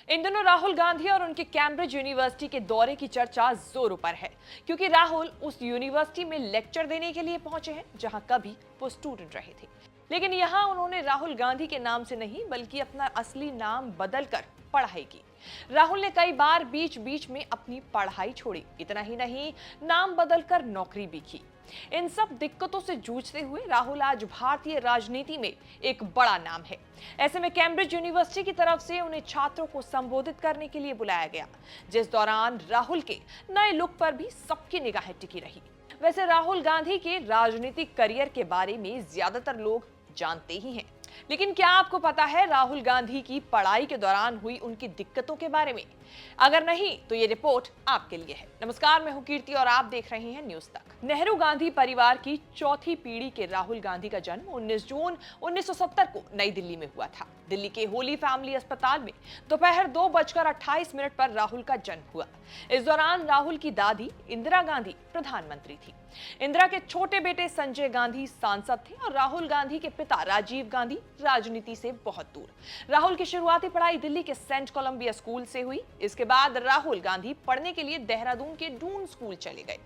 इन दिनों राहुल गांधी और उनके कैम्ब्रिज यूनिवर्सिटी के दौरे की चर्चा जोरों पर है, क्योंकि राहुल उस यूनिवर्सिटी में लेक्चर देने के लिए पहुंचे हैं जहां कभी वो स्टूडेंट रहे थे। लेकिन यहां उन्होंने राहुल गांधी के नाम से नहीं बल्कि अपना असली नाम बदलकर पढ़ाई की। राहुल ने कई बार बीच बीच में अपनी पढ़ाई छोड़ी। इतना ही नहीं, नाम बदलकर नौकरी भी की। इन सब दिक्कतों से जूझते हुए राहुल आज भारतीय राजनीति में एक बड़ा नाम है। ऐसे में कैम्ब्रिज यूनिवर्सिटी की तरफ से उन्हें छात्रों को संबोधित करने के लिए बुलाया गया, जिस दौरान राहुल के नए लुक पर भी सबकी निगाहें टिकी रही। वैसे राहुल गांधी के राजनीतिक करियर के बारे में ज्यादातर लोग जानते ही हैं, लेकिन क्या आपको पता है राहुल गांधी की पढ़ाई के दौरान हुई उनकी दिक्कतों के बारे में? अगर नहीं तो ये रिपोर्ट आपके लिए है। नमस्कार, मैं हूं कीर्ति और आप देख रहे हैं न्यूज तक। नेहरू गांधी परिवार की चौथी पीढ़ी के राहुल गांधी का जन्म 19 जून 1970 को नई दिल्ली में हुआ था। दिल्ली के होली फैमिली अस्पताल में दोपहर 2:28 पर राहुल का जन्म हुआ। इस दौरान राहुल की दादी इंदिरा गांधी प्रधानमंत्री थी। इंदिरा के छोटे बेटे संजय गांधी सांसद थे और राहुल गांधी के पिता राजीव गांधी राजनीति से बहुत दूर। राहुल की शुरुआती पढ़ाई दिल्ली के सेंट कोलंबिया स्कूल से हुई। इसके बाद राहुल गांधी पढ़ने के लिए देहरादून के डून स्कूल चले गए,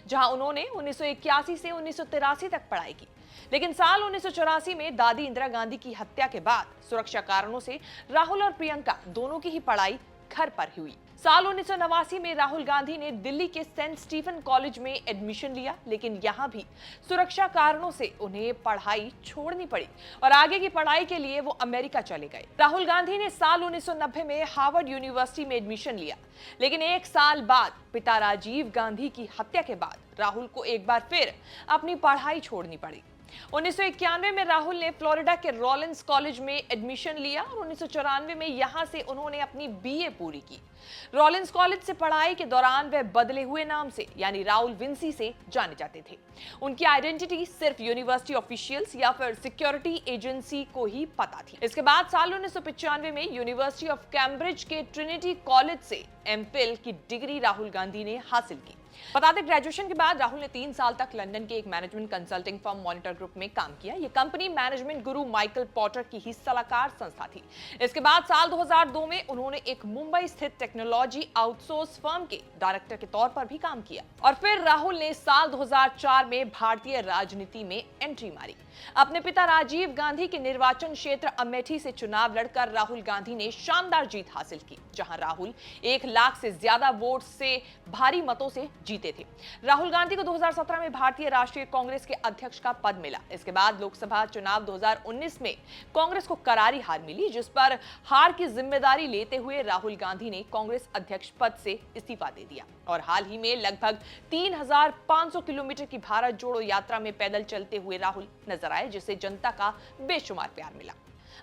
जहां उन्होंने 1981 से 1983 तक पढ़ाई की। लेकिन साल 1984 में दादी इंदिरा गांधी की हत्या के बाद सुरक्षा कारणों से राहुल और प्रियंका दोनों की ही पढ़ाई घर पर हुई। साल 1989 में राहुल गांधी ने दिल्ली के सेंट स्टीफन कॉलेज में एडमिशन लिया, लेकिन यहां भी सुरक्षा कारणों से उन्हें पढ़ाई छोड़नी पड़ी और आगे की पढ़ाई के लिए वो अमेरिका चले गए। राहुल गांधी ने साल 1990 में हार्वर्ड यूनिवर्सिटी में एडमिशन लिया, लेकिन एक साल बाद पिता राजीव गांधी की हत्या के बाद राहुल को एक बार फिर अपनी पढ़ाई छोड़नी पड़ी। 1991 में राहुल ने फ्लोरिडा के रॉलिंस कॉलेज में एडमिशन लिया और 1994 में यहां से उन्होंने अपनी बीए पूरी की। रॉलिंस कॉलेज से पढ़ाई के दौरान वे बदले हुए नाम से यानी राहुल विंसी से जाने जाते थे। उनकी आइडेंटिटी सिर्फ यूनिवर्सिटी ऑफिशियल्स या फिर सिक्योरिटी एजेंसी को ही पता थी। इसके बाद साल 1995 में यूनिवर्सिटी ऑफ कैम्ब्रिज के ट्रिनिटी कॉलेज से एमफिल की डिग्री राहुल गांधी ने हासिल की। बता दें, ग्रेजुएशन के बाद राहुल ने 3 साल तक लंदन के एक management consulting firm monitor group में काम किया। यह कंपनी मैनेजमेंट गुरु माइकल पॉटर की ही सलाहकार संस्था थी। इसके बाद साल 2002 में उन्होंने एक मुंबई स्थित टेक्नोलॉजी आउटसोर्स फर्म के डायरेक्टर के तौर पर भी काम किया और फिर राहुल ने साल 2004 में भारतीय राजनीति में एंट्री मारी। अपने पिता राजीव गांधी के निर्वाचन क्षेत्र अमेठी से चुनाव लड़कर राहुल गांधी ने शानदार जीत हासिल की, जहां राहुल 1 लाख से ज्यादा वोट से भारी मतों से जीते थे। राहुल गांधी को 2017 में भारतीय राष्ट्रीय कांग्रेस के अध्यक्ष का पद मिला। इसके बाद लोकसभा चुनाव 2019 में कांग्रेस को करारी हार मिली, जिस पर हार की जिम्मेदारी लेते हुए राहुल गांधी ने कांग्रेस अध्यक्ष पद से इस्तीफा दे दिया और हाल ही में लगभग 3500 किलोमीटर की भारत जोड़ो यात्रा में पैदल चलते हुए राहुल नजर आए, जिसे जनता का बेशुमार प्यार मिला।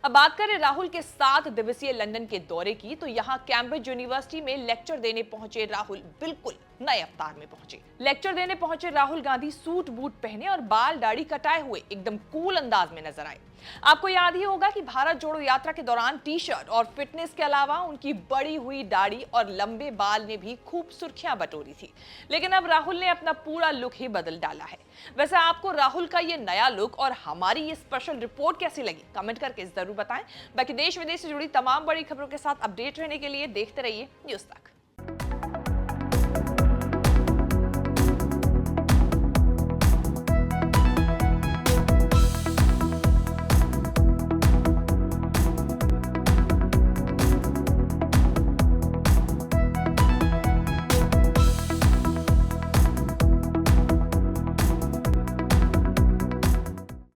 अब बात करें राहुल के 7 दिवसीय लंदन के दौरे की, तो यहां कैम्ब्रिज यूनिवर्सिटी में लेक्चर देने पहुंचे राहुल बिल्कुल नए अवतार में पहुंचे। लेक्चर देने पहुंचे राहुल गांधी सूट बूट पहने और बाल दाढ़ी कटाए हुए एकदम कूल अंदाज में नजर आए। आपको याद ही होगा कि भारत जोड़ो यात्रा के दौरान टी शर्ट और फिटनेस के अलावा उनकी बड़ी हुई दाढ़ी और लंबे बाल ने भी खूब सुर्खियां बटोरी थी। लेकिन अब राहुल ने अपना पूरा लुक ही बदल डाला है। वैसे आपको राहुल का ये नया लुक और हमारी ये स्पेशल रिपोर्ट कैसी लगी, कमेंट करके जरूर बताएं। बाकी देश विदेश से जुड़ी तमाम बड़ी खबरों के साथ अपडेट रहने के लिए देखते रहिए न्यूज तक।